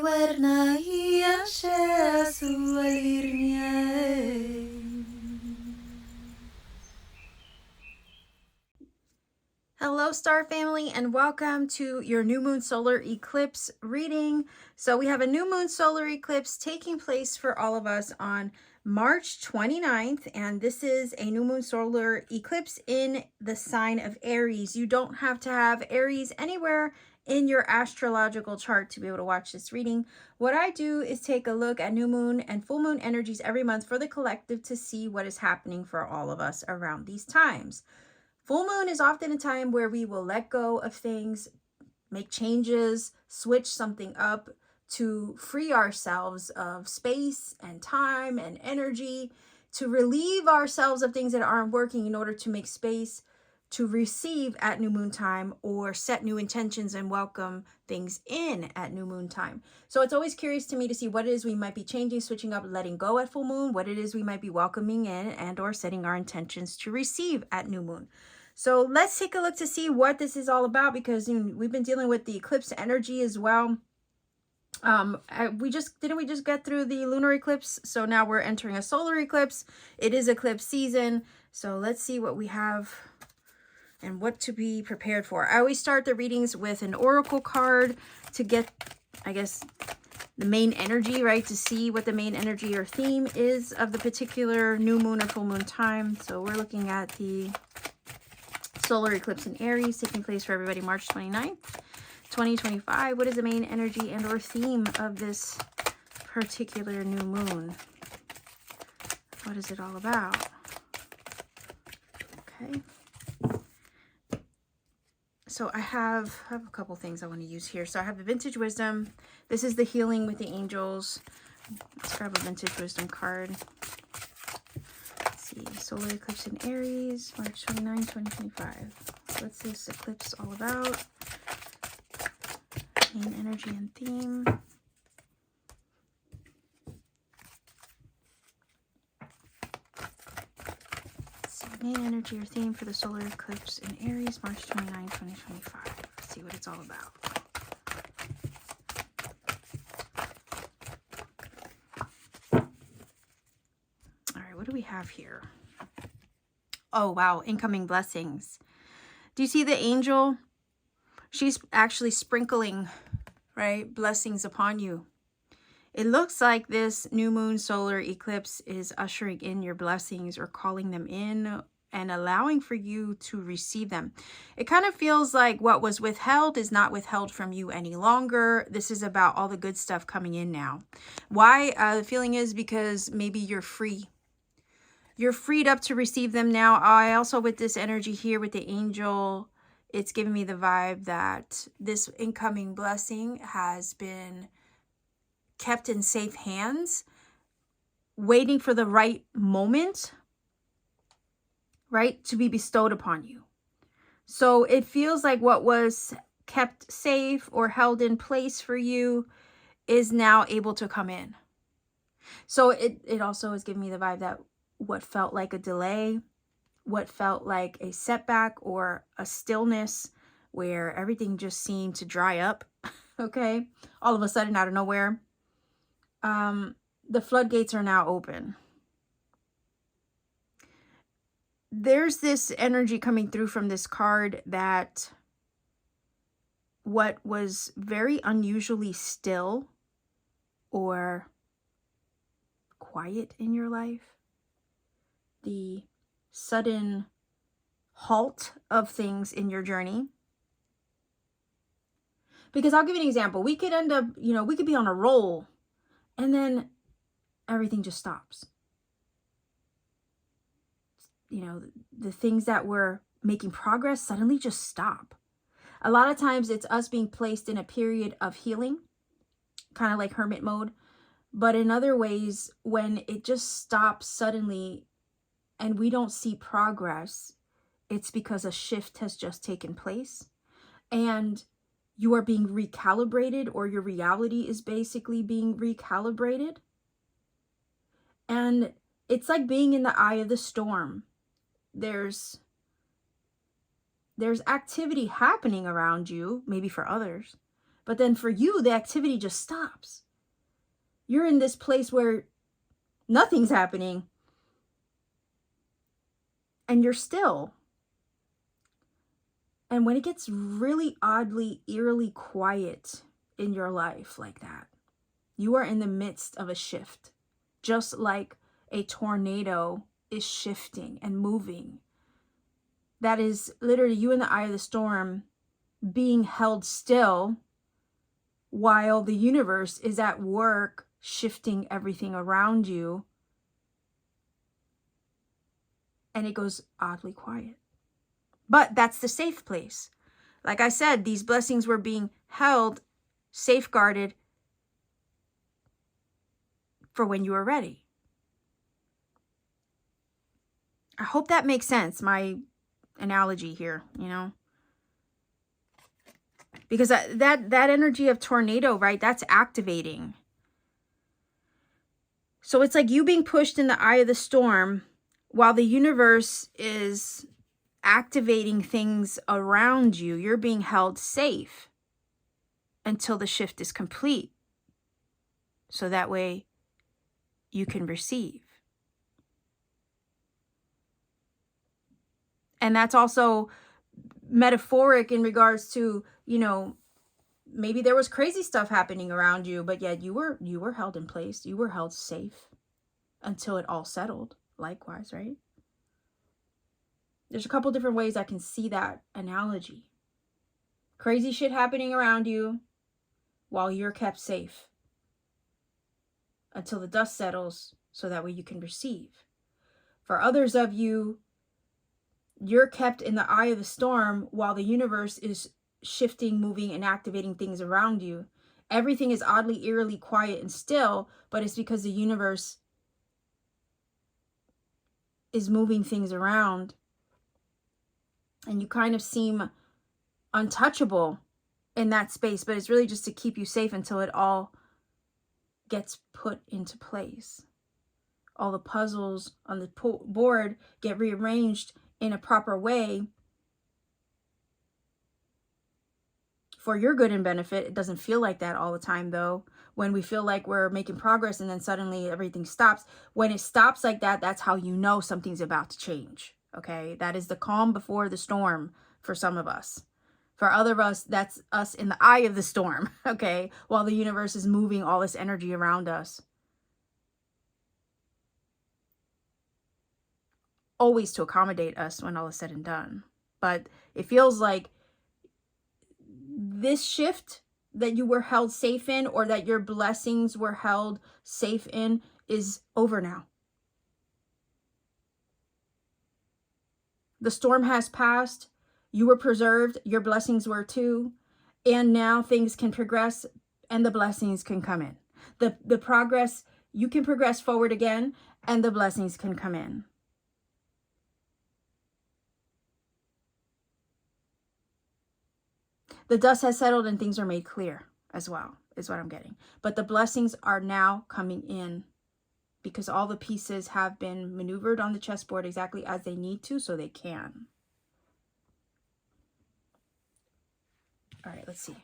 warnai ashe sualirnya. Hello, Star Family, and welcome to your new moon solar eclipse reading. So we have a new moon solar eclipse taking place for all of us on March 29th, and this is a new moon solar eclipse in the sign of Aries. You don't have to have Aries anywhere in your astrological chart to be able to watch this reading. What I do is take a look at new moon and full moon energies every month for the collective to see what is happening for all of us around these times. Full moon is often a time where we will let go of things, make changes, switch something up to free ourselves of space and time and energy, to relieve ourselves of things that aren't working in order to make space to receive at new moon time, or set new intentions and welcome things in at new moon time. So it's always curious to me to see what it is we might be changing, switching up, letting go at full moon, what it is we might be welcoming in and or setting our intentions to receive at new moon. So let's take a look to see what this is all about, because we've been dealing with the eclipse energy as well. Didn't we just get through the lunar eclipse? So now we're entering a solar eclipse. It is eclipse season. So let's see what we have and what to be prepared for. I always start the readings with an oracle card to get, I guess, the main energy, right? To see what the main energy or theme is of the particular new moon or full moon time. So we're looking at the solar eclipse in Aries taking place for everybody March 29th, 2025. What is the main energy and or theme of this particular new moon? What is it all about? Okay. So I have a couple things I want to use here. So I have the Vintage Wisdom. This is the Healing with the Angels. Let's grab a Vintage Wisdom card. Solar eclipse in Aries, March 29, 2025. What's this eclipse all about? Main energy and theme. Let's see, main energy or theme for the solar eclipse in Aries, March 29, 2025. Let's see what it's all about. All right, what do we have here? Oh, wow. Incoming blessings. Do you see the angel? She's actually sprinkling, right, blessings upon you. It looks like this new moon solar eclipse is ushering in your blessings or calling them in and allowing for you to receive them. It kind of feels like what was withheld is not withheld from you any longer. This is about all the good stuff coming in now. Why? The feeling is because maybe you're free. You're freed up to receive them now. I also, with this energy here with the angel, it's giving me the vibe that this incoming blessing has been kept in safe hands, waiting for the right moment, right, to be bestowed upon you. So it feels like what was kept safe or held in place for you is now able to come in. So it also is giving me the vibe that what felt like a delay, what felt like a setback or a stillness where everything just seemed to dry up, okay, all of a sudden out of nowhere, the floodgates are now open. There's this energy coming through from this card that what was very unusually still or quiet in your life, the sudden halt of things in your journey. Because I'll give you an example. We could end up, we could be on a roll and then everything just stops. The things that were making progress suddenly just stop. A lot of times it's us being placed in a period of healing, kind of like hermit mode. But in other ways, when it just stops suddenly and we don't see progress, it's because a shift has just taken place and you are being recalibrated, or your reality is basically being recalibrated. And it's like being in the eye of the storm. There's activity happening around you, maybe for others, But then for you, the activity just stops. You're in this place where nothing's happening. And you're still. And when it gets really oddly, eerily quiet in your life like that, you are in the midst of a shift. Just like a tornado is shifting and moving. That is literally you in the eye of the storm being held still while the universe is at work shifting everything around you. And it goes oddly quiet. But that's the safe place. Like I said, these blessings were being held, safeguarded for when you are ready. I hope that makes sense, my analogy here, you know. Because that energy of tornado, right, that's activating. So it's like you being pushed in the eye of the storm while the universe is activating things around you. You're being held safe until the shift is complete. So that way you can receive. And that's also metaphoric in regards to, you know, maybe there was crazy stuff happening around you, but yet you were held in place. You were held safe until it all settled. Likewise, right? There's a couple different ways I can see that analogy. Crazy shit happening around you while you're kept safe until the dust settles, so that way you can receive. For others of you, you're kept in the eye of the storm while the universe is shifting, moving, and activating things around you. Everything is oddly, eerily quiet and still, but it's because the universe is moving things around. And you kind of seem untouchable in that space, but it's really just to keep you safe until it all gets put into place. All the puzzles on the board get rearranged in a proper way for your good and benefit. It doesn't feel like that all the time, though. When we feel like we're making progress and then suddenly everything stops. When it stops like that, that's how you know something's about to change. Okay, that is the calm before the storm for some of us. For other of us, that's us in the eye of the storm, okay, while the universe is moving all this energy around us. Always to accommodate us when all is said and done. But it feels like this shift that you were held safe in, or that your blessings were held safe in, is over now. The storm has passed. You were preserved. Your blessings were too. And now things can progress and the blessings can come in. The progress, you can progress forward again and the blessings can come in. The dust has settled and things are made clear as well, is what I'm getting. But the blessings are now coming in because all the pieces have been maneuvered on the chessboard exactly as they need to, so they can. All right, let's see.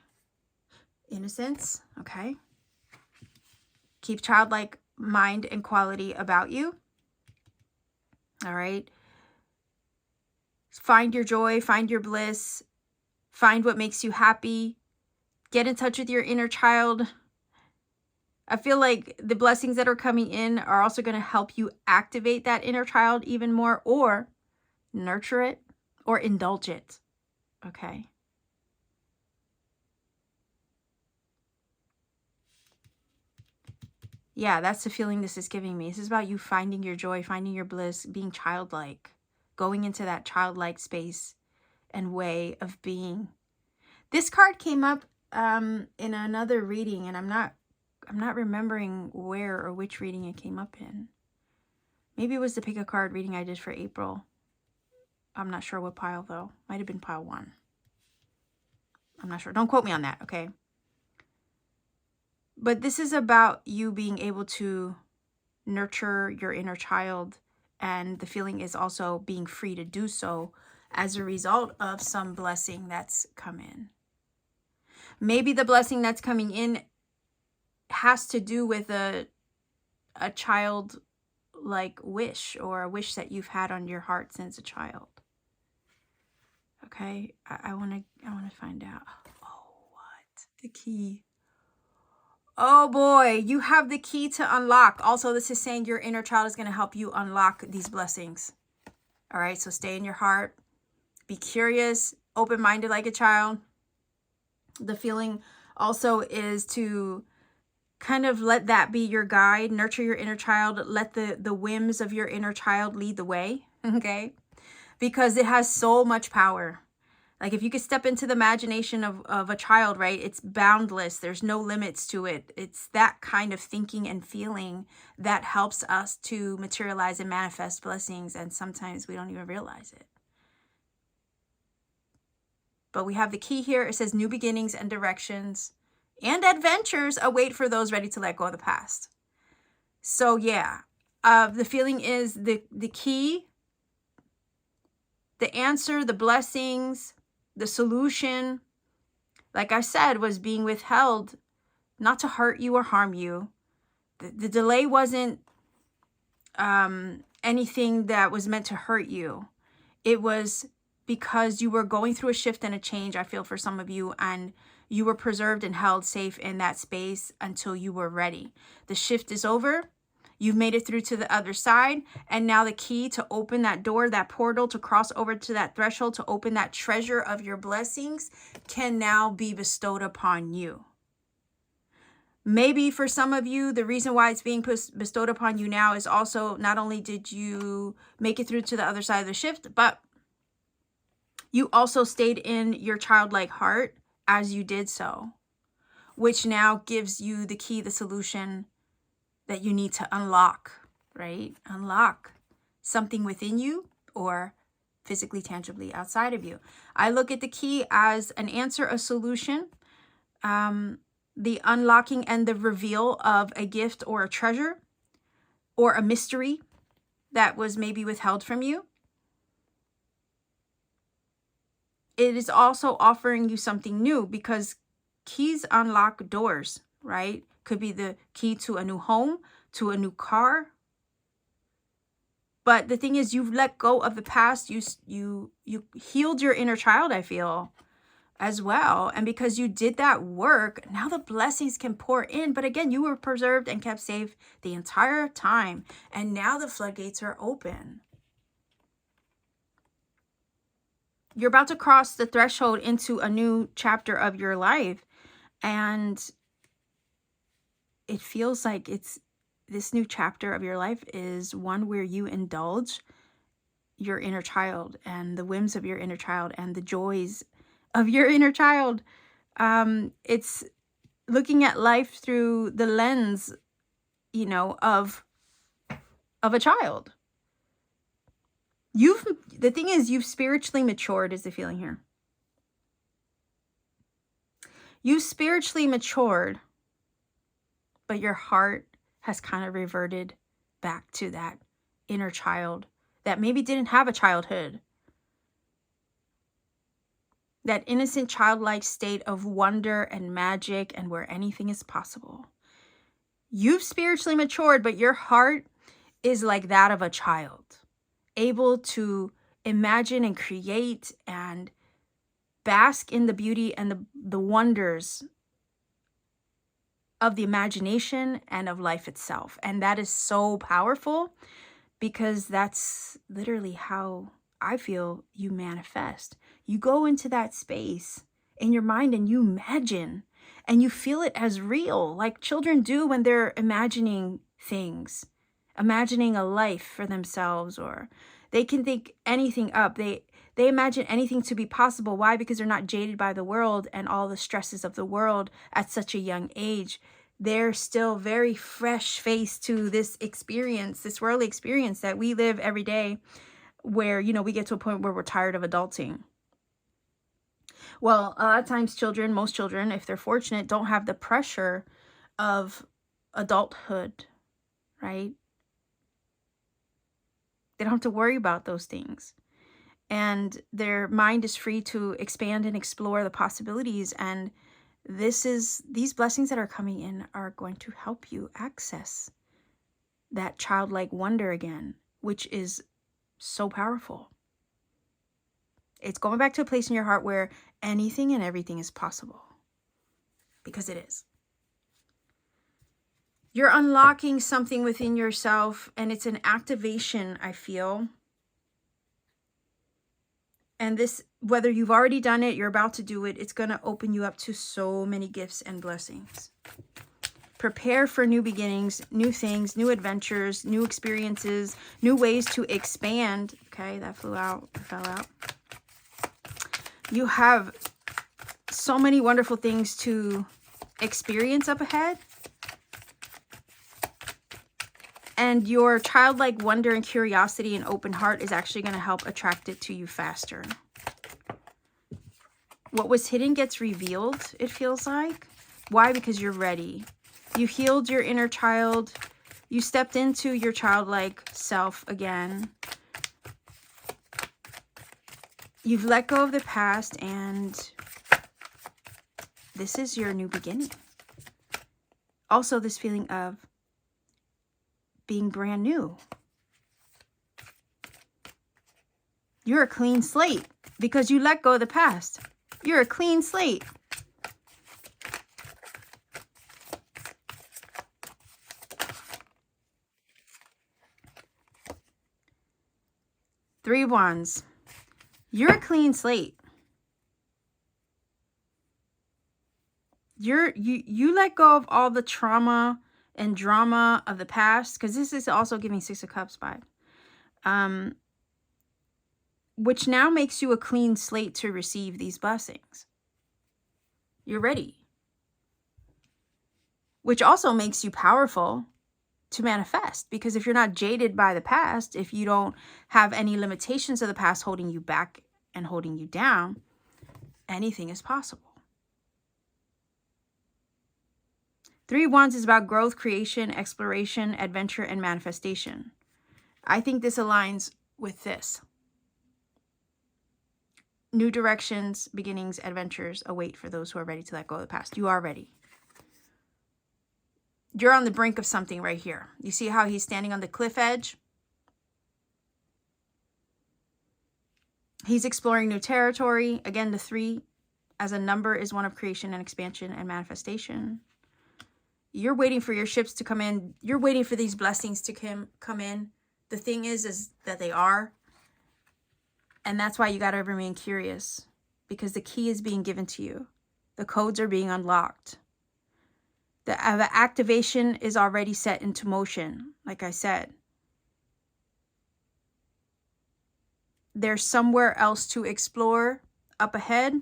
Innocence, okay. Keep childlike mind and quality about you. All right. Find your joy, find your bliss, find what makes you happy. Get in touch with your inner child. I feel like the blessings that are coming in are also going to help you activate that inner child even more, or nurture it or indulge it. Okay. Yeah, that's the feeling this is giving me. This is about you finding your joy, finding your bliss, being childlike, going into that childlike space and way of being. This card came up in another reading, and I'm not remembering where or which reading it came up in. Maybe it was the pick a card reading I did for April. I'm not sure what pile, though. Might have been pile 1. I'm not sure. Don't quote me on that, okay? But this is about you being able to nurture your inner child, and the feeling is also being free to do so as a result of some blessing that's come in. Maybe the blessing that's coming in has to do with a child like wish, or a wish that you've had on your heart since a child. Okay, I want to find out. Oh, what? The key. Oh boy, you have the key to unlock. Also, this is saying your inner child is going to help you unlock these blessings. All right, so stay in your heart. Be curious, open-minded like a child. The feeling also is to kind of let that be your guide. Nurture your inner child. Let the whims of your inner child lead the way, okay? Because it has so much power. Like if you could step into the imagination of a child, right? It's boundless. There's no limits to it. It's that kind of thinking and feeling that helps us to materialize and manifest blessings. And sometimes we don't even realize it. But we have the key here. It says new beginnings and directions and adventures await for those ready to let go of the past. So yeah, the feeling is the key, the answer, the blessings, the solution, like I said, was being withheld, not to hurt you or harm you. The delay wasn't anything that was meant to hurt you. It was because you were going through a shift and a change, I feel, for some of you, and you were preserved and held safe in that space until you were ready. The shift is over. You've made it through to the other side. And now the key to open that door, that portal, to cross over to that threshold, to open that treasure of your blessings, can now be bestowed upon you. Maybe for some of you, the reason why it's being bestowed upon you now is also, not only did you make it through to the other side of the shift, but you also stayed in your childlike heart as you did so, which now gives you the key, the solution that you need to unlock, right? Unlock something within you or physically, tangibly outside of you. I look at the key as an answer, a solution, the unlocking and the reveal of a gift or a treasure or a mystery that was maybe withheld from you. It is also offering you something new, because keys unlock doors, right? Could be the key to a new home, to a new car. But the thing is, you've let go of the past. You healed your inner child, I feel, as well. And because you did that work, now the blessings can pour in. But again, you were preserved and kept safe the entire time. And now the floodgates are open. You're about to cross the threshold into a new chapter of your life. And it feels like this new chapter of your life is one where you indulge your inner child and the whims of your inner child and the joys of your inner child. It's looking at life through the lens, of a child. The thing is, you've spiritually matured, is the feeling here. You spiritually matured, but your heart has kind of reverted back to that inner child that maybe didn't have a childhood. That innocent childlike state of wonder and magic and where anything is possible. You've spiritually matured, but your heart is like that of a child, able to imagine and create and bask in the beauty and the wonders of the imagination and of life itself. And that is so powerful, because that's literally how I feel you manifest. You go into that space in your mind and you imagine and you feel it as real, like children do when they're imagining things, imagining a life for themselves, or they can think anything up. They imagine anything to be possible. Why? Because they're not jaded by the world and all the stresses of the world at such a young age. They're still very fresh faced to this experience, this worldly experience that we live every day, where, we get to a point where we're tired of adulting. Well, a lot of times most children, if they're fortunate, don't have the pressure of adulthood, right? They don't have to worry about those things. And their mind is free to expand and explore the possibilities. And these blessings that are coming in are going to help you access that childlike wonder again, which is so powerful. It's going back to a place in your heart where anything and everything is possible, because it is. You're unlocking something within yourself, and it's an activation, I feel. And this, whether you've already done it, you're about to do it, it's going to open you up to so many gifts and blessings. Prepare for new beginnings, new things, new adventures, new experiences, new ways to expand. Okay, that fell out. You have so many wonderful things to experience up ahead. And your childlike wonder and curiosity and open heart is actually going to help attract it to you faster. What was hidden gets revealed, it feels like. Why? Because you're ready. You healed your inner child. You stepped into your childlike self again. You've let go of the past, and this is your new beginning. Also, this feeling of being brand new. You're a clean slate because you let go of the past. You're a clean slate. Three of Wands. You're a clean slate. You let go of all the trauma and drama of the past, because this is also giving Six of Cups vibe, which now makes you a clean slate to receive these blessings. You're ready, which also makes you powerful to manifest, because if you're not jaded by the past, if you don't have any limitations of the past holding you back and holding you down, anything is possible. Three of Wands is about growth, creation, exploration, adventure, and manifestation. I think this aligns with this. New directions, beginnings, adventures await for those who are ready to let go of the past. You are ready. You're on the brink of something right here. You see how he's standing on the cliff edge? He's exploring new territory. Again, the 3 as a number is one of creation and expansion and manifestation. You're waiting for your ships to come in. You're waiting for these blessings to come in. The thing is that they are. And that's why you got to remain curious, because the key is being given to you. The codes are being unlocked. The activation is already set into motion, like I said. There's somewhere else to explore up ahead.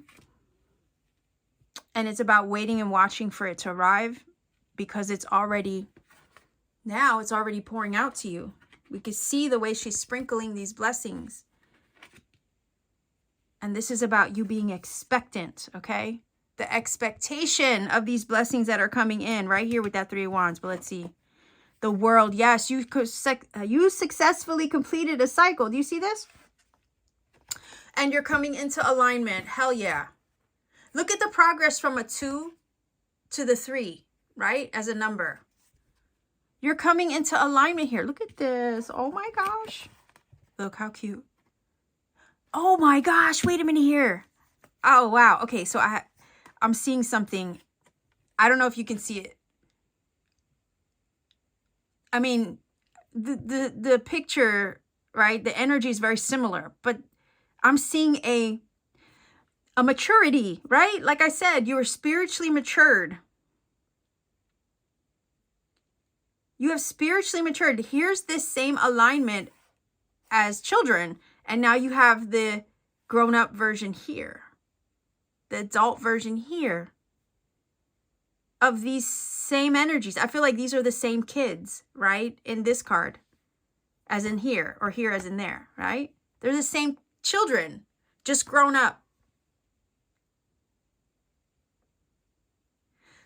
And it's about waiting and watching for it to arrive, because it's already pouring out to you. We can see the way she's sprinkling these blessings. And this is about you being expectant, okay? The expectation of these blessings that are coming in right here with that 3 of Wands. But let's see. The World. Yes, you successfully completed a cycle. Do you see this? And you're coming into alignment. Hell yeah. Look at the progress from a 2 to the 3, right? As a number. You're coming into alignment here. Look at this. Oh my gosh. Look how cute. Oh my gosh. Wait a minute here. Oh, wow. Okay, so I'm seeing something. I don't know if you can see it. I mean, the picture, right? The energy is very similar, but I'm seeing a maturity, right? Like I said, you are spiritually matured. You have spiritually matured. Here's this same alignment as children. And now you have the grown-up version here. The adult version here. Of these same energies. I feel like these are the same kids, right? In this card. As in here. Or here as in there, right? They're the same children. Just grown up.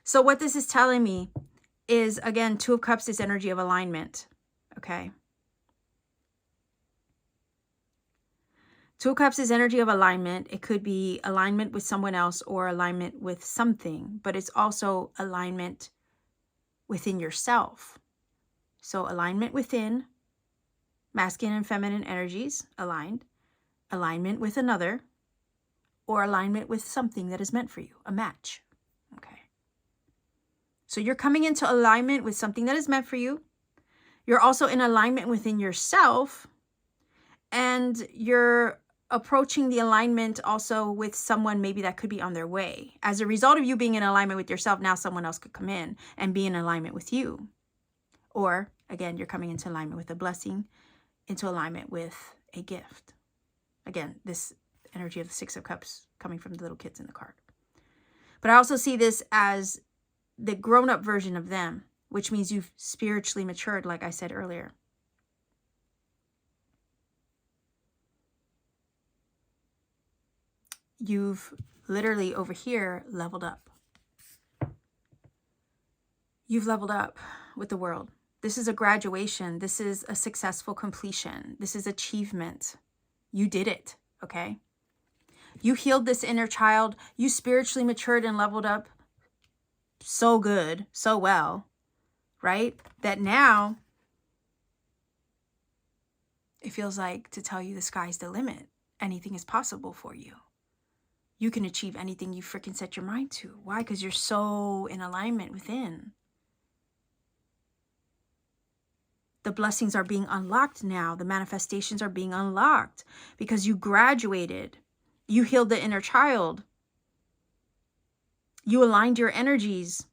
So what this is telling me is, again, 2 of Cups is energy of alignment. Okay? Two of Cups is energy of alignment. It could be alignment with someone else or alignment with something, but it's also alignment within yourself. So alignment within, masculine and feminine energies aligned, alignment with another, or alignment with something that is meant for you, a match. Okay. So you're coming into alignment with something that is meant for you. You're also in alignment within yourself, and you're approaching the alignment also with someone maybe that could be on their way. As a result of you being in alignment with yourself, now someone else could come in and be in alignment with you. Or again, you're coming into alignment with a blessing, into alignment with a gift. Again, this energy of the Six of Cups coming from the little kids in the card. But I also see this as the grown-up version of them, which means you've spiritually matured, like I said earlier. You've literally over here leveled up. You've leveled up with the world. This is a graduation. This is a successful completion. This is achievement. You did it, okay? You healed this inner child. You spiritually matured and leveled up so good, so well, right? That now it feels like to tell you the sky's the limit. Anything is possible for you. You can achieve anything you freaking set your mind to. Why? Because you're so in alignment within. The blessings are being unlocked now. The manifestations are being unlocked because you graduated. You healed the inner child. You aligned your energies.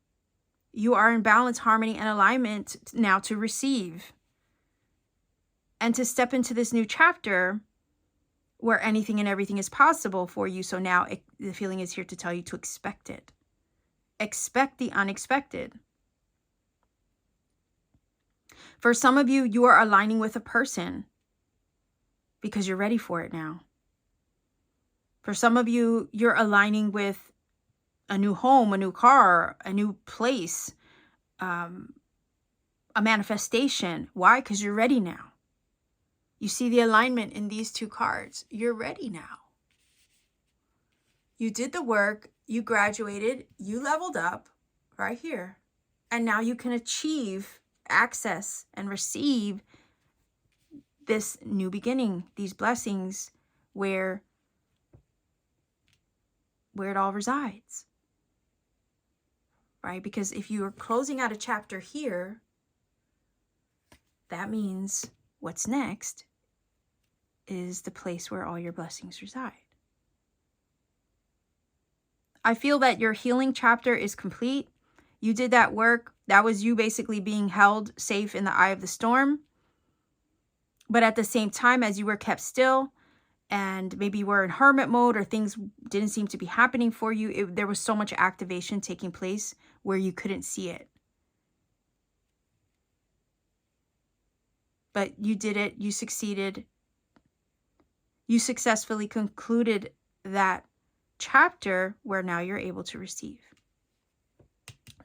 You are in balance, harmony, and alignment now to receive. And to step into this new chapter where anything and everything is possible for you. So now the feeling is here to tell you to expect it. Expect the unexpected. For some of you, you are aligning with a person because you're ready for it now. For some of you, you're aligning with a new home, a new car, a new place, a manifestation. Why? Because you're ready now. You see the alignment in these two cards. You're ready now. You did the work. You graduated. You leveled up right here. And now you can achieve, access, and receive this new beginning, these blessings where it all resides. Right? Because if you are closing out a chapter here, that means what's next is the place where all your blessings reside. I feel that your healing chapter is complete. You did that work. That was you basically being held safe in the eye of the storm. But at the same time, as you were kept still and maybe you were in hermit mode or things didn't seem to be happening for you, there was so much activation taking place where you couldn't see it. But you did it. You succeeded. You successfully concluded that chapter where now you're able to receive.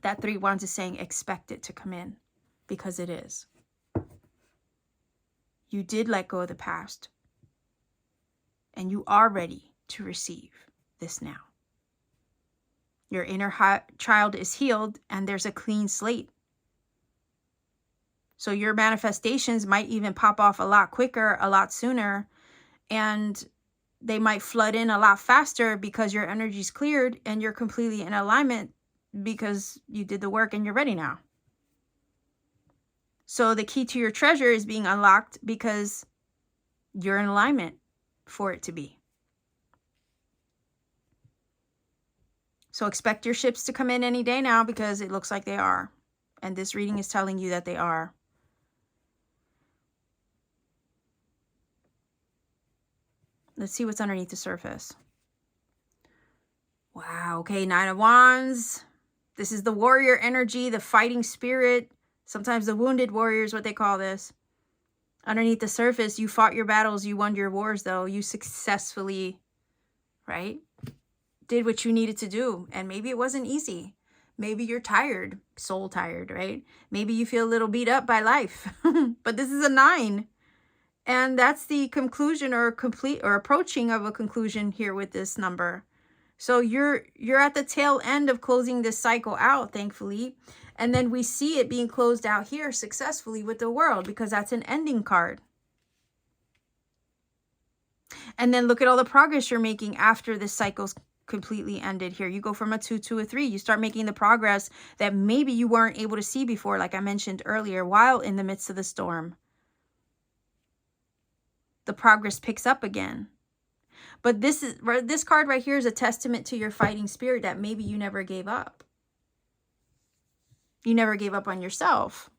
That Three of Wands is saying expect it to come in because it is. You did let go of the past and you are ready to receive this now. Your inner child is healed and there's a clean slate. So your manifestations might even pop off a lot quicker, a lot sooner, and they might flood in a lot faster because your energy's cleared and you're completely in alignment because you did the work and you're ready now. So the key to your treasure is being unlocked because you're in alignment for it to be. So expect your ships to come in any day now because it looks like they are. And this reading is telling you that they are. Let's see what's underneath the surface. Wow. Okay. Nine of Wands. This is the warrior energy, the fighting spirit. Sometimes the wounded warrior is what they call this. Underneath the surface, you fought your battles. You won your wars, though. You successfully, right, did what you needed to do. And maybe it wasn't easy. Maybe you're tired, soul tired, right? Maybe you feel a little beat up by life. But this is a 9. And that's the conclusion or complete or approaching of a conclusion here with this number. So you're at the tail end of closing this cycle out, thankfully. And then we see it being closed out here successfully with the World, because that's an ending card. And then look at all the progress you're making after this cycle's completely ended here. You go from a 2 to a 3. You start making the progress that maybe you weren't able to see before, like I mentioned earlier, while in the midst of the storm. The progress picks up again. But this card right here is a testament to your fighting spirit, that maybe you never gave up. You never gave up on yourself.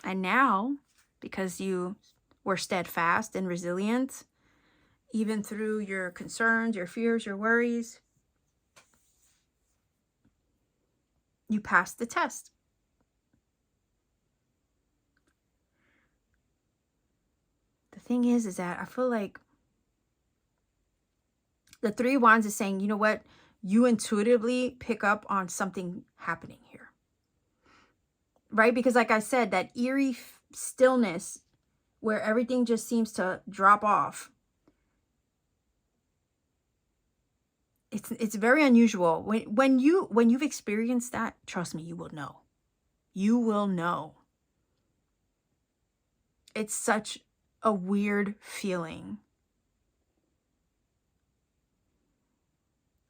And now, because you were steadfast and resilient, even through your concerns, your fears, your worries, you passed the test. The thing is that I feel like the Three of Wands is saying, you know what? You intuitively pick up on something happening here. Right? Because like I said, that eerie stillness where everything just seems to drop off. It's very unusual. When you've experienced that, trust me, you will know. You will know. It's such a weird feeling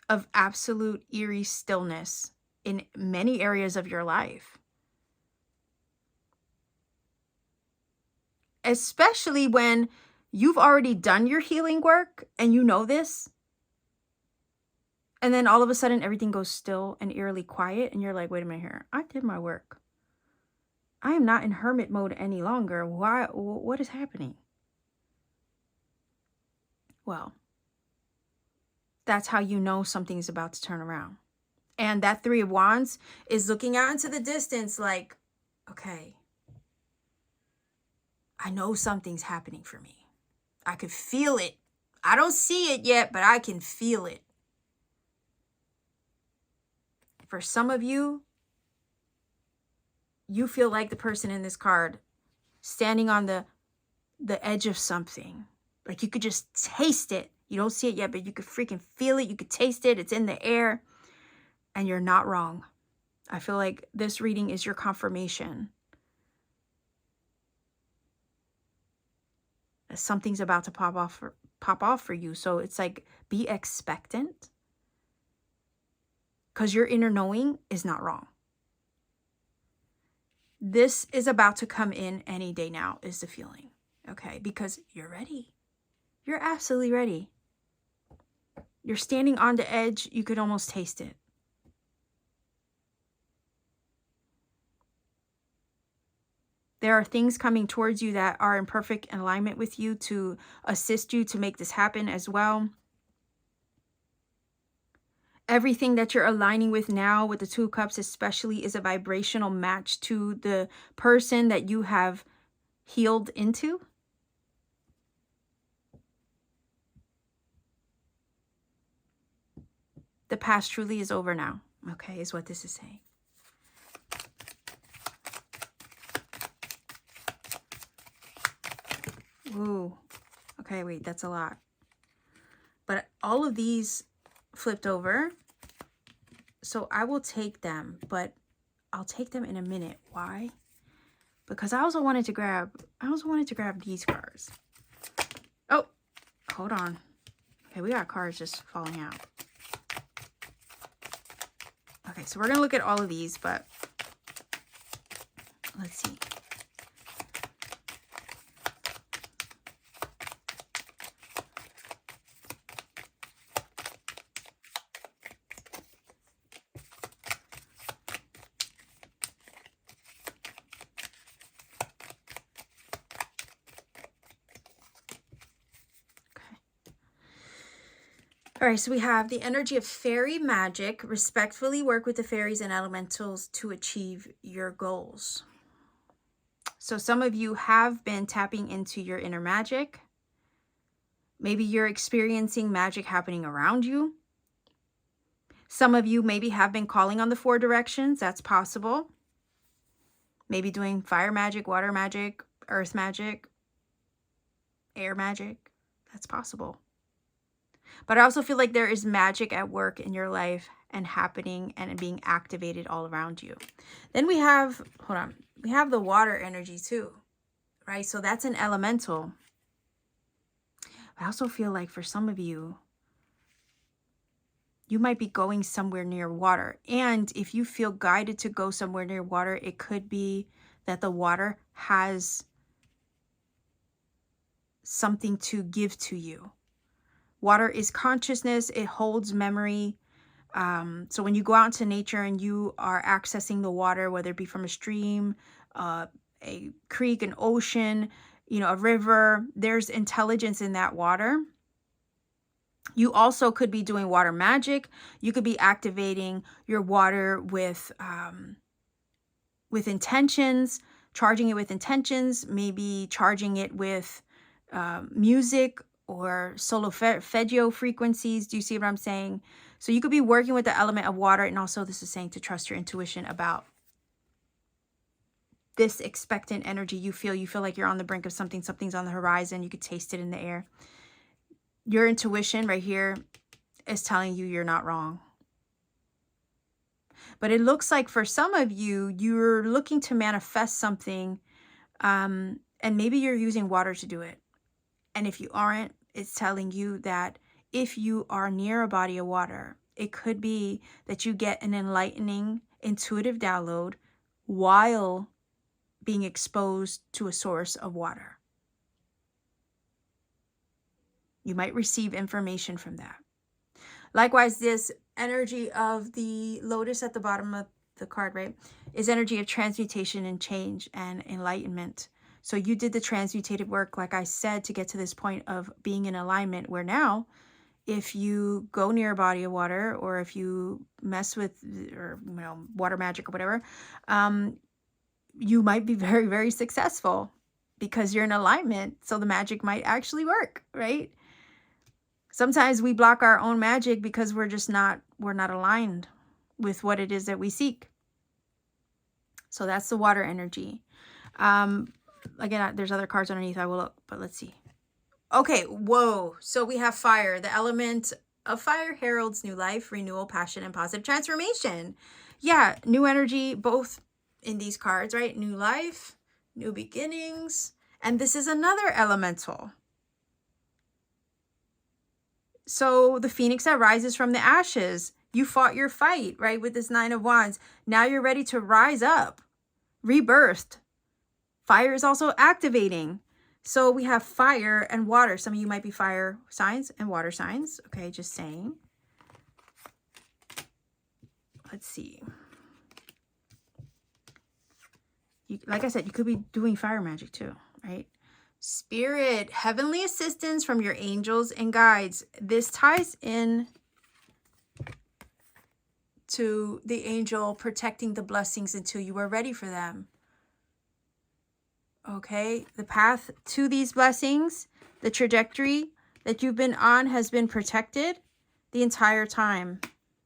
of absolute eerie stillness in many areas of your life. Especially when you've already done your healing work and you know this. And then all of a sudden everything goes still and eerily quiet. And you're like, wait a minute here. I did my work. I am not in hermit mode any longer. Why? What is happening? Well, that's how you know something's about to turn around. And that Three of Wands is looking out into the distance like, okay, I know something's happening for me. I could feel it. I don't see it yet, but I can feel it. For some of you, you feel like the person in this card standing on the edge of something. Like you could just taste it. You don't see it yet, but you could freaking feel it. You could taste it. It's in the air. And you're not wrong. I feel like this reading is your confirmation that something's about to pop off for you. So it's like, be expectant, because your inner knowing is not wrong. This is about to come in any day now, is the feeling. Okay, because you're ready. You're absolutely ready. You're standing on the edge. You could almost taste it. There are things coming towards you that are in perfect alignment with you to assist you to make this happen as well. Everything that you're aligning with now with the Two of Cups especially is a vibrational match to the person that you have healed into. The past truly is over now, okay, is what this is saying. Ooh, okay, wait, that's a lot. But all of these flipped over, so I will take them, but I'll take them in a minute. Why? Because I also wanted to grab these cards. Oh, hold on. Okay, we got cards just falling out. Okay, so we're gonna look at all of these, but let's see. All right, so we have the energy of fairy magic. Respectfully work with the fairies and elementals to achieve your goals. So some of you have been tapping into your inner magic. Maybe you're experiencing magic happening around you. Some of you maybe have been calling on the four directions. That's possible. Maybe doing fire magic, water magic, earth magic, air magic. That's possible. But I also feel like there is magic at work in your life and happening and being activated all around you. Then we have, hold on, we have the water energy too, right? So that's an elemental. I also feel like for some of you, you might be going somewhere near water. And if you feel guided to go somewhere near water, it could be that the water has something to give to you. Water is consciousness. It holds memory. So when you go out into nature and you are accessing the water, whether it be from a stream, a creek, an ocean, you know, a river, there's intelligence in that water. You also could be doing water magic. You could be activating your water with intentions, charging it with intentions, maybe charging it with music or solfeggio frequencies. Do you see what I'm saying? So you could be working with the element of water. And also this is saying to trust your intuition about this expectant energy you feel. You feel like you're on the brink of something. Something's on the horizon. You could taste it in the air. Your intuition right here is telling you you're not wrong. But it looks like for some of you, you're looking to manifest something, and maybe you're using water to do it. And if you aren't, it's telling you that if you are near a body of water, it could be that you get an enlightening, intuitive download while being exposed to a source of water. You might receive information from that. Likewise, this energy of the lotus at the bottom of the card, right, is energy of transmutation and change and enlightenment. So you did the transmutative work, like I said, to get to this point of being in alignment, where now if you go near a body of water, or if you mess with, or you know, water magic or whatever, you might be very, very successful because you're in alignment. So the magic might actually work, right? Sometimes we block our own magic because we're not aligned with what it is that we seek. So that's the water energy. Again, there's other cards underneath. I will look, but let's see. Okay, whoa. So we have fire. The element of fire heralds new life, renewal, passion, and positive transformation. Yeah, new energy, both in these cards, right? New life, new beginnings. And this is another elemental. So the phoenix that rises from the ashes, you fought your fight, right? With this 9 of Wands. Now you're ready to rise up, rebirthed. Fire is also activating. So we have fire and water. Some of you might be fire signs and water signs. Okay, just saying. Let's see. Like I said, you could be doing fire magic too, right? Spirit, heavenly assistance from your angels and guides. This ties in to the angel protecting the blessings until you are ready for them. Okay, the path to these blessings, the trajectory that you've been on has been protected the entire time,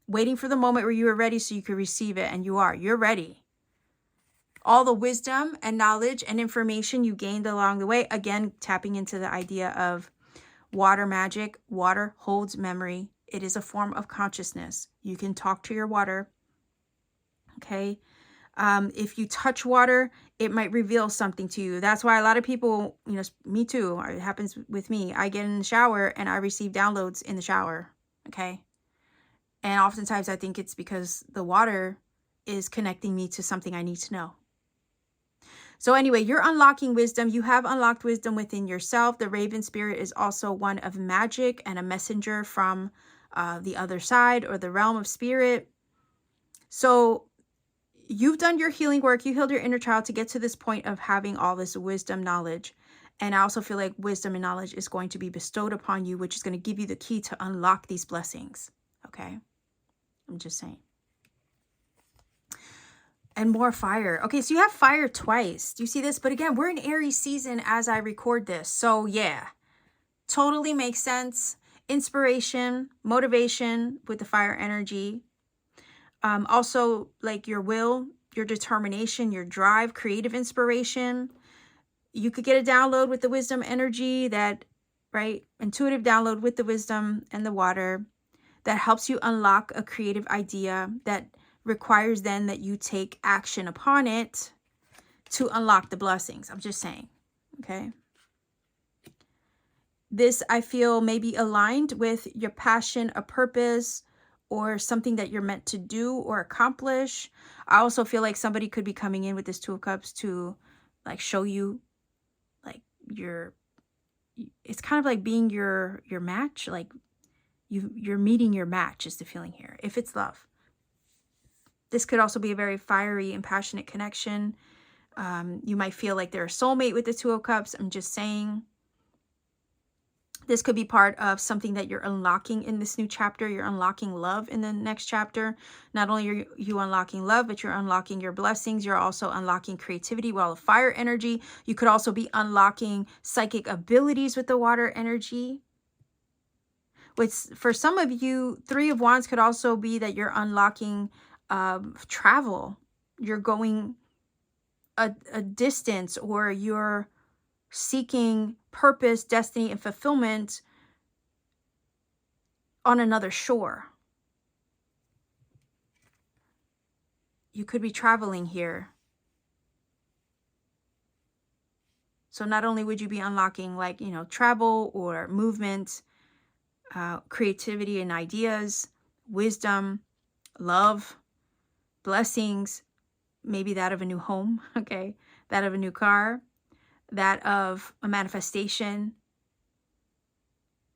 waiting for the moment where you are ready so you can receive it, and you're ready. All the wisdom and knowledge and information you gained along the way, again, tapping into the idea of water magic. Water holds memory. It is a form of consciousness. You can talk to your water. Okay. If you touch water, it might reveal something to you. That's why a lot of people, you know, me too, it happens with me. I get in the shower and I receive downloads in the shower. Okay. And oftentimes I think it's because the water is connecting me to something I need to know. So anyway, you're unlocking wisdom. You have unlocked wisdom within yourself. The raven spirit is also one of magic and a messenger from the other side, or the realm of spirit. So you've done your healing work. You healed your inner child to get to this point of having all this wisdom, knowledge. And I also feel like wisdom and knowledge is going to be bestowed upon you, which is going to give you the key to unlock these blessings. Okay. I'm just saying. And more fire. Okay, so you have fire twice. Do you see this? But again, we're in Aries season as I record this. So yeah, totally makes sense. Inspiration, motivation with the fire energy. Also, like your will your determination, your drive, creative inspiration. You could get a download with the wisdom energy that, right? Intuitive download with the wisdom and the water that helps you unlock a creative idea that requires then that you take action upon it to unlock the blessings. I'm just saying, okay? This, I feel, may be aligned with your passion, a purpose, or something that you're meant to do or accomplish. I also feel like somebody could be coming in with this Two of Cups to like show you like it's kind of like being your match, like you're meeting your match is the feeling here, if it's love. This could also be a very fiery and passionate connection. You might feel like they're a soulmate with the Two of Cups. I'm just saying. This could be part of something that you're unlocking in this new chapter. You're unlocking love in the next chapter. Not only are you unlocking love, but you're unlocking your blessings. You're also unlocking creativity, while the fire energy. You could also be unlocking psychic abilities with the water energy. Which for some of you, Three of Wands could also be that you're unlocking travel. You're going a distance, or you're seeking purpose, destiny, and fulfillment on another shore. You could be traveling here. So not only would you be unlocking like, you know, travel or movement, creativity and ideas, wisdom, love, blessings, maybe that of a new home, okay, that of a new car, that of a manifestation.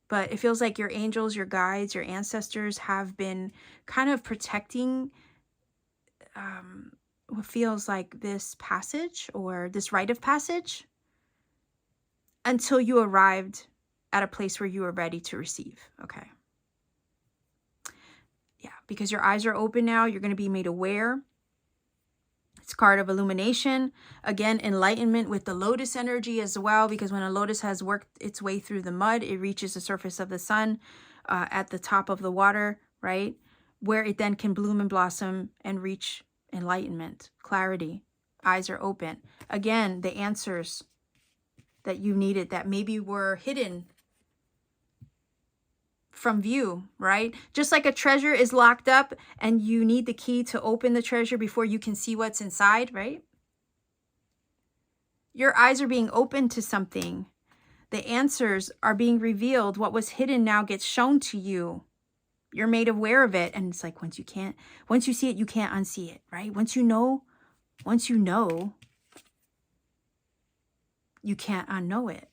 But it feels like your angels, your guides, your ancestors have been kind of protecting what feels like this passage or this rite of passage until you arrived at a place where you were ready to receive. Okay. Yeah, because your eyes are open now. You're going to be made aware. It's card of illumination. Again, enlightenment with the lotus energy as well, because when a lotus has worked its way through the mud, it reaches the surface of the sun at the top of the water, right? Where it then can bloom and blossom and reach enlightenment, clarity. Eyes are open. Again, the answers that you needed that maybe were hidden from view, right? Just like a treasure is locked up and you need the key to open the treasure before you can see what's inside, right? Your eyes are being opened to something. The answers are being revealed. What was hidden now gets shown to you. You're made aware of it. And it's like once you see it, you can't unsee it, right? Once you know, you can't unknow it.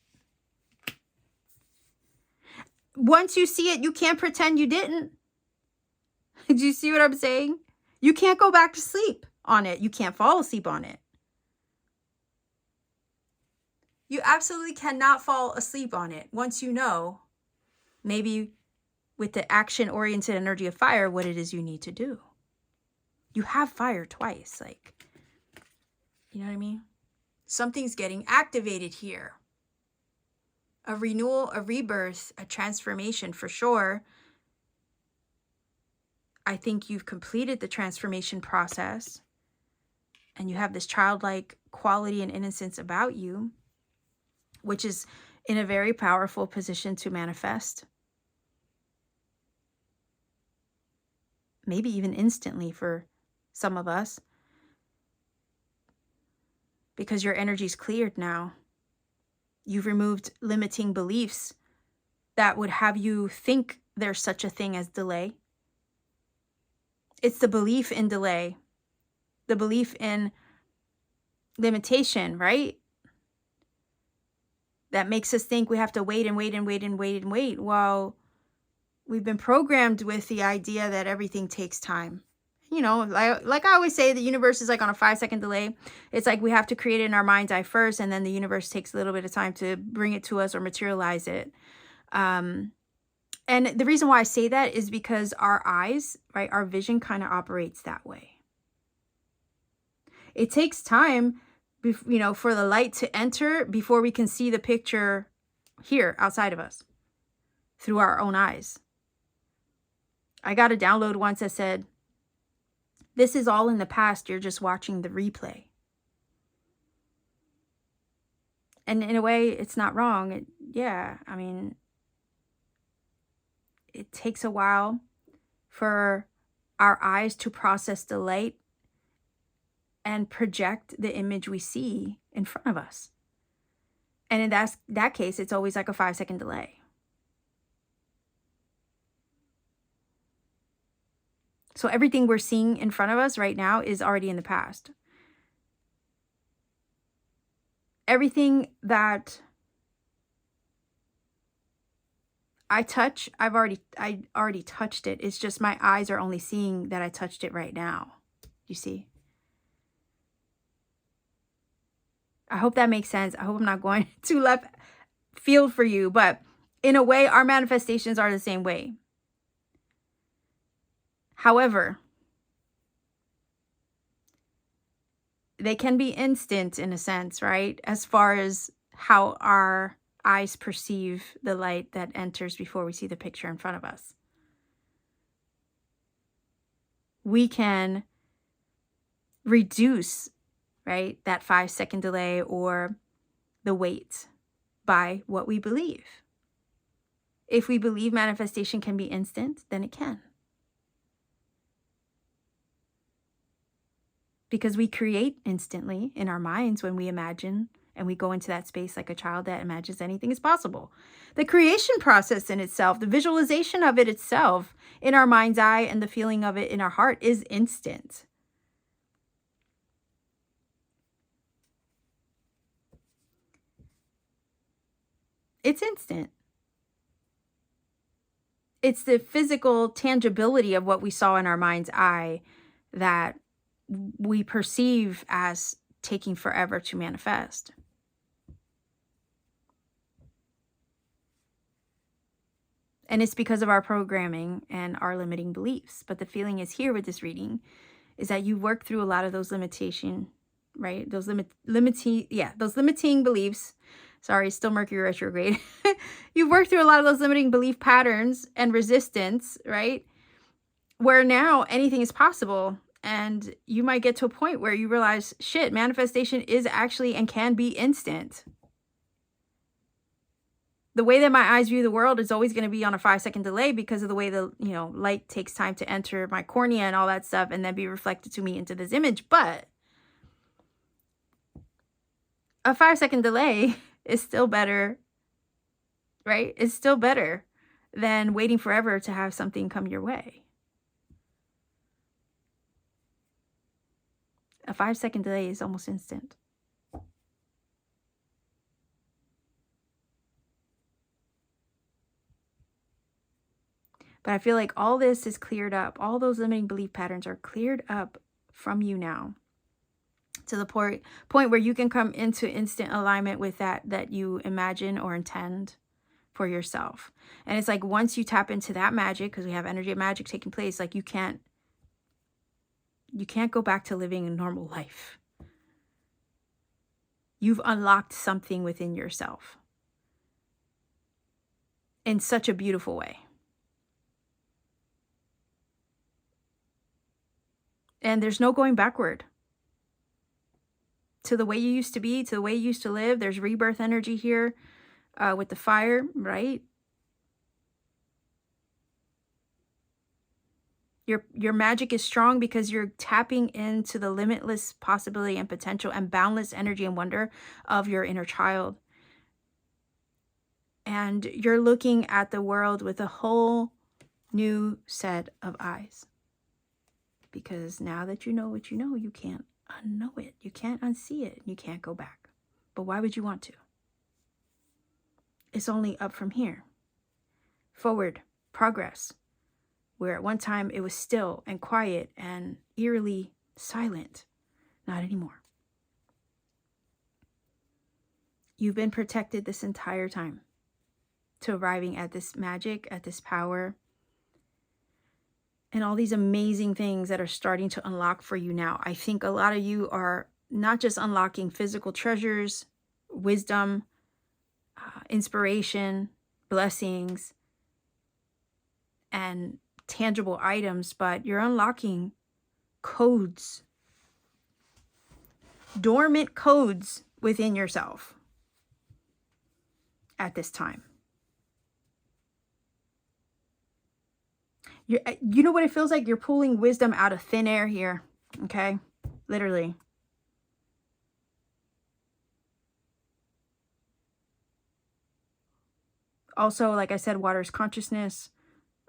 Once you see it, you can't pretend you didn't. Do you see what I'm saying? You can't go back to sleep on it. You can't fall asleep on it. You absolutely cannot fall asleep on it. Once you know, maybe with the action-oriented energy of fire, what it is you need to do. You have fire twice. Like, you know what I mean? Something's getting activated here. A renewal, a rebirth, a transformation for sure. I think you've completed the transformation process and you have this childlike quality and innocence about you, which is in a very powerful position to manifest. Maybe even instantly for some of us, because your energy's cleared now. You've removed limiting beliefs that would have you think there's such a thing as delay. It's the belief in delay, the belief in limitation, right? That makes us think we have to wait and wait and wait and wait and wait. While we've been programmed with the idea that everything takes time. You know, like I always say, the universe is like on a 5-second delay. It's like we have to create it in our mind's eye first, and then the universe takes a little bit of time to bring it to us or materialize it. And the reason why I say that is because our eyes, right, our vision kind of operates that way. It takes time, you know, for the light to enter before we can see the picture here outside of us through our own eyes. I got a download once that said, This is all in the past. You're just watching the replay. And in a way, it's not wrong. Yeah, I mean, it takes a while for our eyes to process the light and project the image we see in front of us. And in that case, it's always like a 5-second delay. So everything we're seeing in front of us right now is already in the past. Everything that I touch, I already touched it. It's just my eyes are only seeing that I touched it right now. You see? I hope that makes sense. I hope I'm not going too left field for you, but in a way, our manifestations are the same way. However, they can be instant in a sense, right? As far as how our eyes perceive the light that enters before we see the picture in front of us. We can reduce, right, that 5-second delay or the wait by what we believe. If we believe manifestation can be instant, then it can. Because we create instantly in our minds when we imagine, and we go into that space like a child that imagines anything is possible. The creation process in itself, the visualization of it itself in our mind's eye and the feeling of it in our heart is instant. It's instant. It's the physical tangibility of what we saw in our mind's eye that we perceive as taking forever to manifest. And it's because of our programming and our limiting beliefs. But the feeling is here with this reading is that you work through a lot of those limitation, right? Those limiting beliefs. Sorry, still Mercury retrograde. You've worked through a lot of those limiting belief patterns and resistance, right? Where now anything is possible. And you might get to a point where you realize, shit, manifestation is actually and can be instant. The way that my eyes view the world is always going to be on a 5-second delay because of the way the light takes time to enter my cornea and all that stuff and then be reflected to me into this image. But a 5-second delay is still better, right? It's still better than waiting forever to have something come your way. A 5-second delay is almost instant. But I feel like all this is cleared up. All those limiting belief patterns are cleared up from you now to the point where you can come into instant alignment with that you imagine or intend for yourself. And it's like once you tap into that magic, because we have energy of magic taking place, like you can't go back to living a normal life. You've unlocked something within yourself in such a beautiful way. And there's no going backward to the way you used to be, to the way you used to live. There's rebirth energy here with the fire, right? Your magic is strong because you're tapping into the limitless possibility and potential and boundless energy and wonder of your inner child. And you're looking at the world with a whole new set of eyes. Because now that you know what you know, you can't unknow it. You can't unsee it. You can't go back. But why would you want to? It's only up from here. Forward, progress. Where at one time it was still and quiet and eerily silent. Not anymore. You've been protected this entire time to arriving at this magic, at this power, and all these amazing things that are starting to unlock for you now. I think a lot of you are not just unlocking physical treasures, wisdom, inspiration, blessings, and tangible items, but you're unlocking codes, dormant codes within yourself at this time. You know what it feels like? You're pulling wisdom out of thin air here, okay? Literally. Also, like I said, water is consciousness.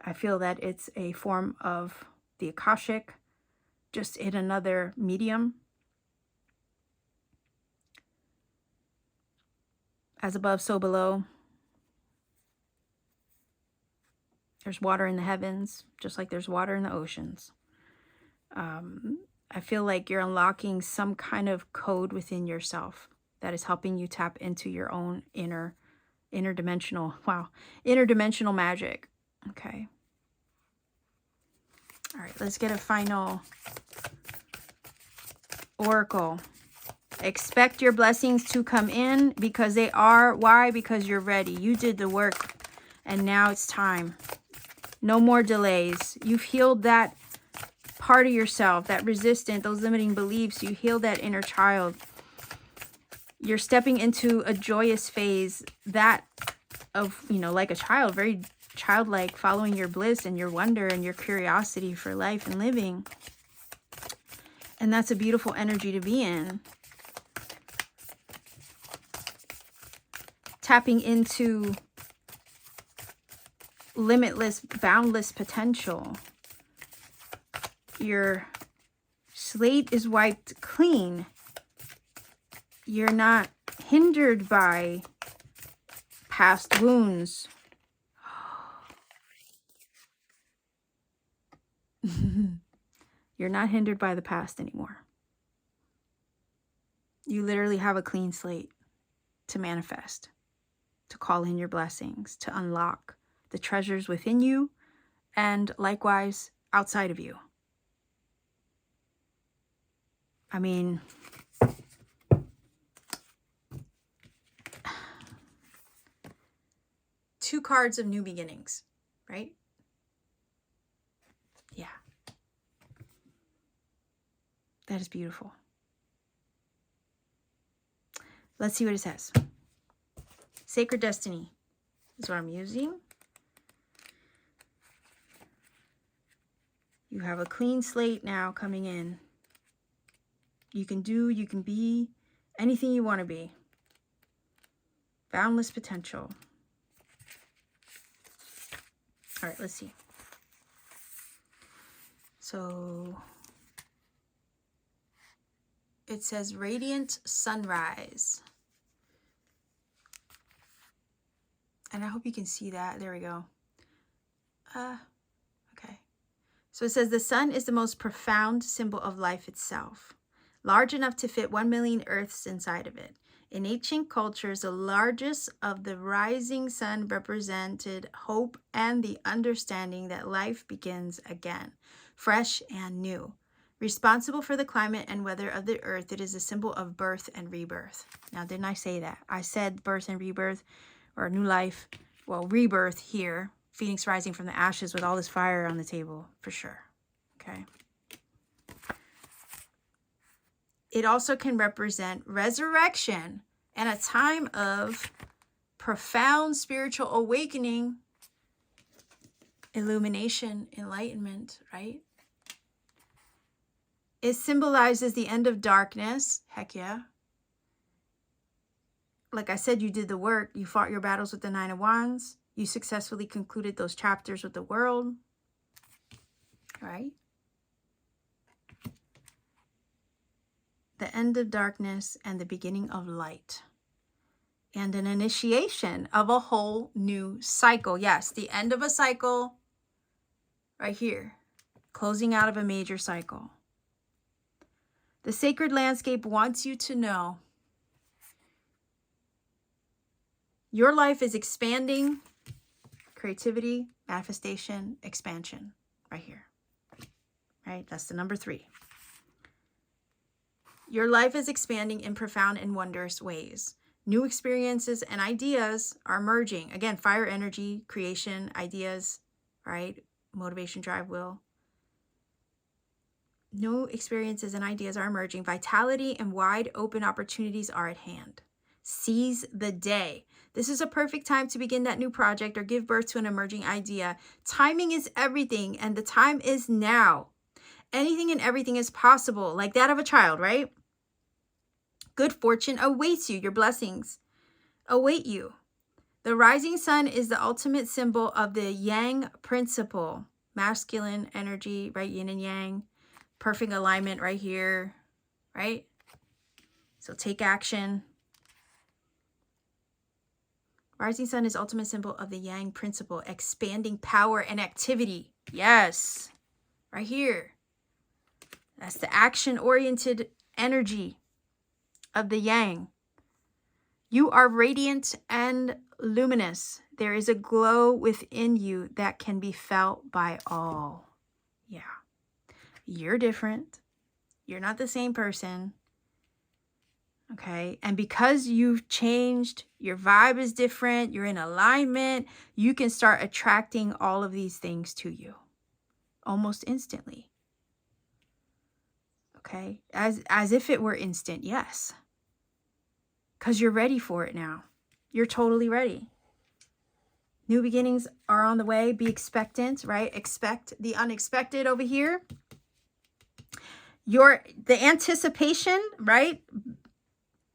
I feel that it's a form of the Akashic, just in another medium. As above, so below. There's water in the heavens, just like there's water in the oceans. I feel like you're unlocking some kind of code within yourself that is helping you tap into your own interdimensional magic. Okay. All right, let's get a final oracle. Expect your blessings to come in because they are. Why? Because you're ready. You did the work and now it's time. No more delays. You've healed that part of yourself, that resistance, those limiting beliefs. You healed that inner child. You're stepping into a joyous phase, that of, you know, like a child, very childlike, following your bliss and your wonder and your curiosity for life and living. And that's a beautiful energy to be in. Tapping into limitless, boundless potential. Your slate is wiped clean. You're not hindered by past wounds. You're not hindered by the past anymore. You literally have a clean slate to manifest, to call in your blessings, to unlock the treasures within you and likewise outside of you. I mean, two cards of new beginnings, right? Yeah. That is beautiful. Let's see what it says. Sacred Destiny is what I'm using. You have a clean slate now coming in. You can do, you can be anything you want to be. Boundless potential. All right, let's see. So it says Radiant Sunrise. And I hope you can see that. There we go. Okay. So it says the sun is the most profound symbol of life itself, large enough to fit 1 million Earths inside of it. In ancient cultures, the largest of the rising sun represented hope and the understanding that life begins again, fresh and new. Responsible for the climate and weather of the earth, it is a symbol of birth and rebirth. Now, didn't I say that? I said birth and rebirth, or new life. Well, rebirth here. Phoenix rising from the ashes with all this fire on the table, for sure. Okay. It also can represent resurrection and a time of profound spiritual awakening, illumination, enlightenment, right? It symbolizes the end of darkness. Heck yeah. Like I said, you did the work. You fought your battles with the Nine of Wands. You successfully concluded those chapters with the world. Right? The end of darkness and the beginning of light. And an initiation of a whole new cycle. Yes, the end of a cycle right here. Closing out of a major cycle. The sacred landscape wants you to know your life is expanding. Creativity, manifestation, expansion. Right here. Right? That's the number 3. Your life is expanding in profound and wondrous ways. New experiences and ideas are merging. Again, fire energy, creation, ideas, right? Motivation, drive, will. New experiences and ideas are emerging. Vitality and wide open opportunities are at hand. Seize the day. This is a perfect time to begin that new project or give birth to an emerging idea. Timing is everything, and the time is now. Anything and everything is possible, like that of a child, right? Good fortune awaits you. Your blessings await you. The rising sun is the ultimate symbol of the yang principle. Masculine energy, right? Yin and yang. Perfect alignment right here, right? So take action. Rising sun is ultimate symbol of the yang principle, expanding power and activity. Yes, right here. That's the action-oriented energy of the yang. You are radiant and luminous. There is a glow within you that can be felt by all. Yeah. You're different. You're not the same person. Okay. And because you've changed, your vibe is different, you're in alignment, you can start attracting all of these things to you almost instantly. Okay. As if it were instant. Yes. Because you're ready for it now. You're totally ready. New beginnings are on the way. Be expectant, right? Expect the unexpected over here. The anticipation, right?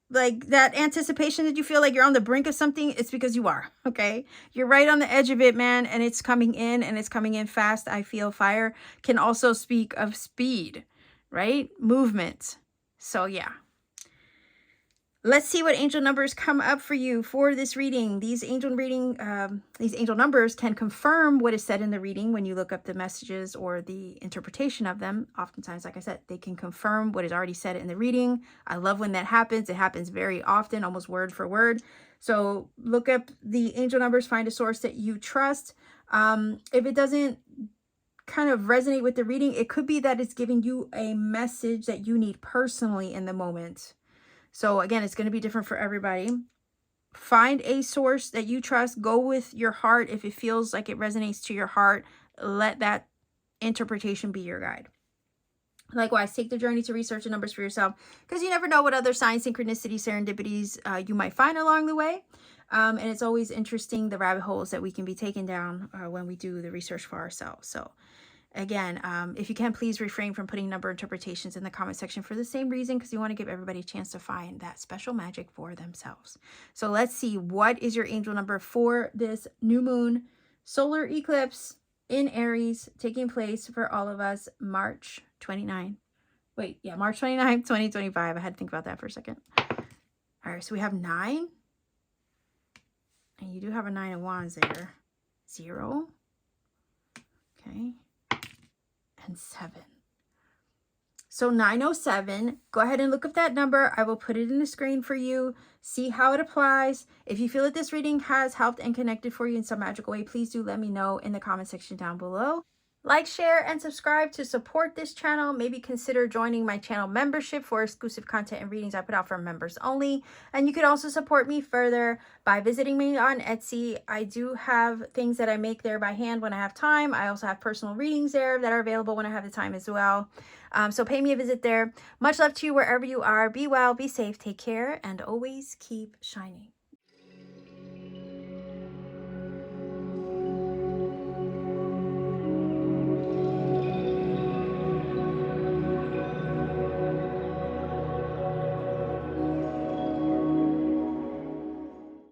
Like that anticipation that you feel like you're on the brink of something, it's because you are, okay? You're right on the edge of it, man, and it's coming in, and it's coming in fast. I feel fire can also speak of speed, right? Movement. So yeah. Let's see what angel numbers come up for you for this reading. These angel numbers can confirm what is said in the reading when you look up the messages or the interpretation of them. Oftentimes, like I said, they can confirm what is already said in the reading. I love when that happens. It happens very often, almost word for word. So look up the angel numbers, find a source that you trust. If it doesn't kind of resonate with the reading, it could be that it's giving you a message that you need personally in the moment. So again, it's going to be different for everybody. Find a source that you trust. Go with your heart. If it feels like it resonates to your heart, let that interpretation be your guide. Likewise, take the journey to research the numbers for yourself, because you never know what other signs, synchronicities, serendipities you might find along the way. And it's always interesting, the rabbit holes that we can be taken down when we do the research for ourselves. So again, if you can, please refrain from putting number interpretations in the comment section for the same reason, because you want to give everybody a chance to find that special magic for themselves. So let's see, what is your angel number for this new moon solar eclipse in Aries taking place for all of us March 29. Wait, yeah, March 29, 2025. I had to think about that for a second. All right, so we have 9. And you do have a 9 of wands there. 0. Okay. And 7. So 907, go ahead and look up that number. I will put it in the screen for you. See how it applies. If you feel that this reading has helped and connected for you in some magical way, please do let me know in the comment section down below. Like, share, and subscribe to support this channel. Maybe consider joining my channel membership for exclusive content and readings I put out for members only. And you could also support me further by visiting me on Etsy. I do have things that I make there by hand when I have time. I also have personal readings there that are available when I have the time as well. So pay me a visit there. Much love to you wherever you are. Be well, be safe, take care, and always keep shining.